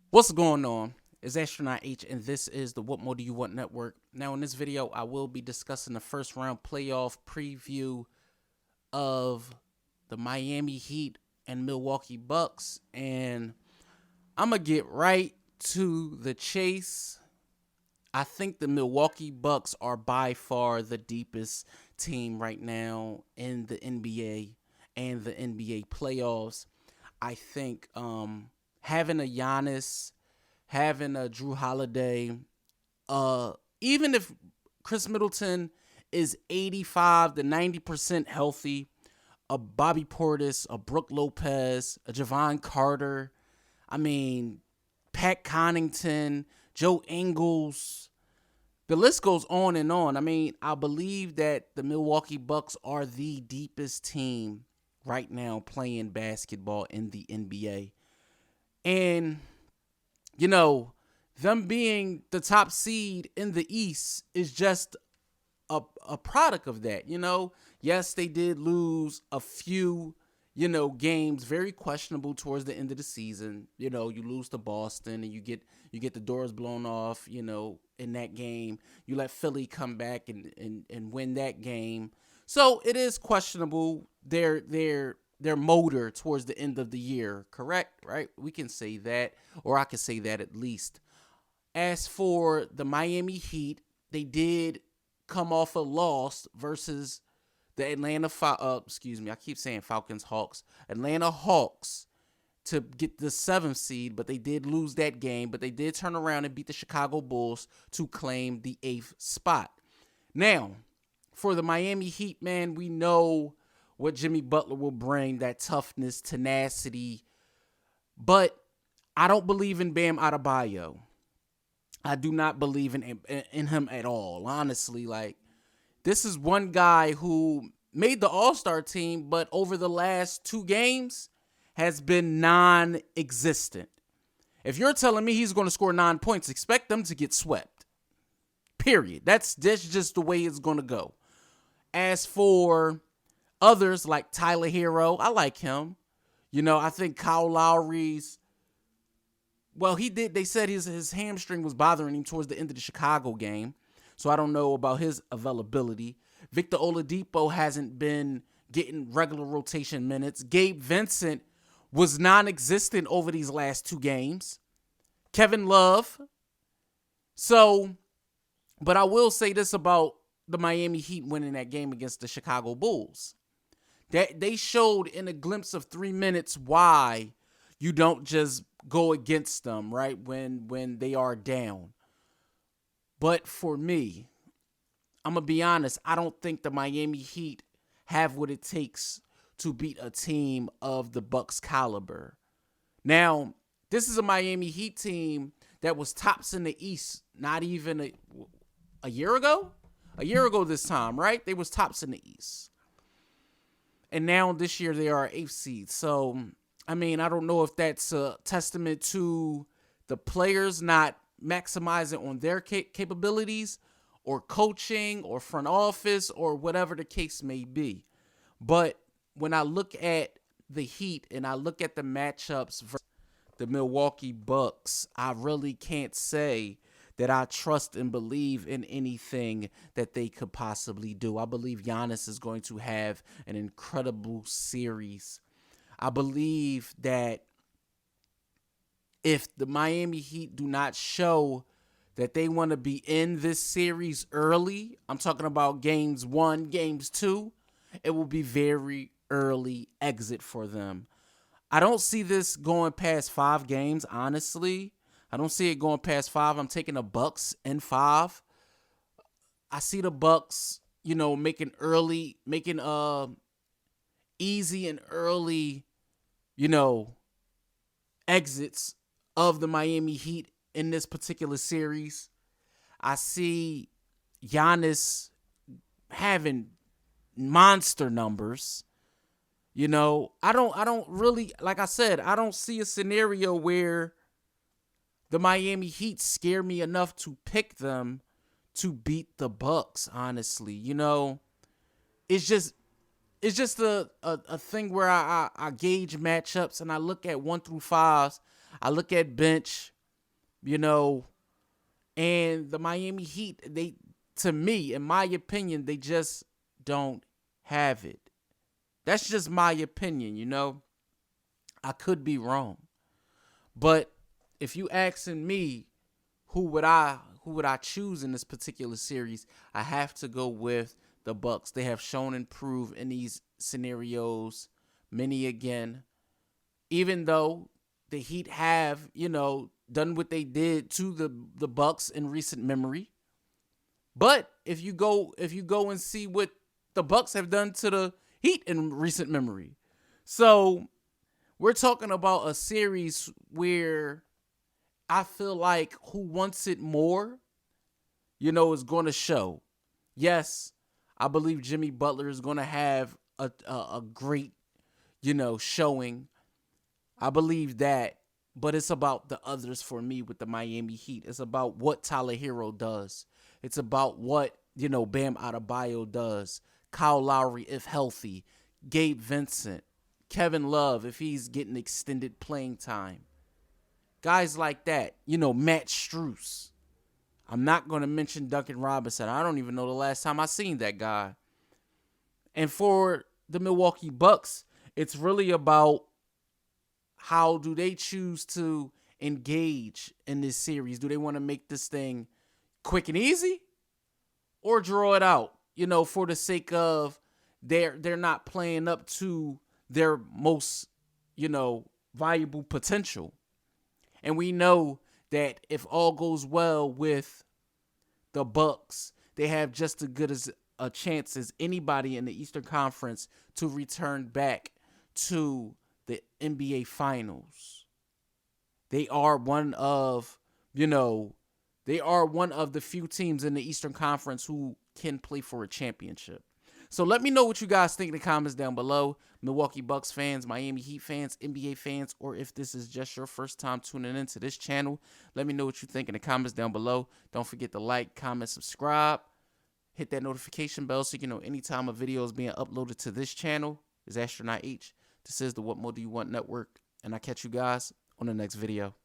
What's going on? It's Astronaut H, and this is the What More Do You Want Network. Now, in this video, I will be discussing the first round playoff preview of the Miami Heat and Milwaukee Bucks, and I'm going to get right to the chase. I think the Milwaukee Bucks are by far the deepest team right now in the NBA and the NBA playoffs. I think having a Giannis, having a Drew Holiday, even if Chris Middleton is 85 to 90% healthy, a Bobby Portis, a Brook Lopez, a Javon Carter, I mean, Pat Connaughton, Joe Ingles, the list goes on and on. I mean, I believe that the Milwaukee Bucks are the deepest team right now playing basketball in the NBA. And, you know, them being the top seed in the East is just a product of that, Yes, they did lose a few, games very questionable towards the end of the season. You lose to Boston and you get the doors blown off, in that game. You let Philly come back and win that game. So it is questionable their motor towards the end of the year, correct? Right? We can say that, or I can say that at least. As for the Miami Heat, they did come off a loss versus the I keep saying Falcons, Hawks. Atlanta Hawks to get the 7th seed, but they did lose that game. But they did turn around and beat the Chicago Bulls to claim the 8th spot. Now, for the Miami Heat, man, we know what Jimmy Butler will bring, that toughness, tenacity. But I don't believe in Bam Adebayo. I do not believe in him at all. Honestly, this is one guy who made the All-Star team, but over the last 2 games has been non-existent. If you're telling me he's going to score 9 points, expect them to get swept. Period. That's just the way it's going to go. As for others like Tyler Hero, I like him. I think Kyle Lowry's, well, they said his hamstring was bothering him towards the end of the Chicago game. So I don't know about his availability. Victor Oladipo hasn't been getting regular rotation minutes. Gabe Vincent was non-existent over these last 2 games. Kevin Love. So, but I will say this about the Miami Heat winning that game against the Chicago Bulls. That they showed in a glimpse of 3 minutes why you don't just go against them, right, when they are down. But for me, I'm going to be honest, I don't think the Miami Heat have what it takes to beat a team of the Bucks caliber. Now, this is a Miami Heat team that was tops in the East not even a year ago? A year ago this time, right? They was tops in the East. And now this year they are 8th seed. So, I mean, I don't know if that's a testament to the players not maximizing on their capabilities or coaching or front office or whatever the case may be. But when I look at the Heat and I look at the matchups versus the Milwaukee Bucks, I really can't say that I trust and believe in anything that they could possibly do. I believe Giannis is going to have an incredible series. I believe that if the Miami Heat do not show that they want to be in this series early, I'm talking about games 1, games 2, it will be very early exit for them. I don't see this going past 5 games, honestly. I don't see it going past 5. I'm taking the Bucks in 5. I see the Bucks, making easy and early, exits of the Miami Heat in this particular series. I see Giannis having monster numbers. I don't really, like I said, I don't see a scenario where the Miami Heat scare me enough to pick them to beat the Bucks, honestly. It's just a thing where I gauge matchups and I look at 1 through 5s. I look at bench. you know, and the Miami Heat, to me, in my opinion, they just don't have it. That's just my opinion, you know. I could be wrong. But if you asking me who would I choose in this particular series, I have to go with the Bucks. They have shown and proved in these scenarios many again. Even though the Heat have, done what they did to the Bucks in recent memory. But if you go and see what the Bucks have done to the Heat in recent memory. So we're talking about a series where I feel like who wants it more, is going to show. Yes, I believe Jimmy Butler is going to have a great, showing. I believe that, but it's about the others for me with the Miami Heat. It's about what Tyler Hero does. It's about what, Bam Adebayo does. Kyle Lowry, if healthy. Gabe Vincent. Kevin Love, if he's getting extended playing time. Guys like that. Matt Strus. I'm not going to mention Duncan Robinson. I don't even know the last time I seen that guy. And for the Milwaukee Bucks, it's really about how do they choose to engage in this series? Do they want to make this thing quick and easy or draw it out, for the sake of they're not playing up to their most, valuable potential. And we know that if all goes well with the Bucks, they have just as good as a chance as anybody in the Eastern Conference to return back to the NBA Finals. They are one of the few teams in the Eastern Conference who can play for a championship. So let me know what you guys think in the comments down below. Milwaukee Bucks fans, Miami Heat fans, NBA fans, or if this is just your first time tuning into this channel, let me know what you think in the comments down below. Don't forget to like, comment, subscribe. Hit that notification bell so you know anytime a video is being uploaded to this channel. Is Astronaut H. This is the What More Do You Want Network, and I catch you guys on the next video.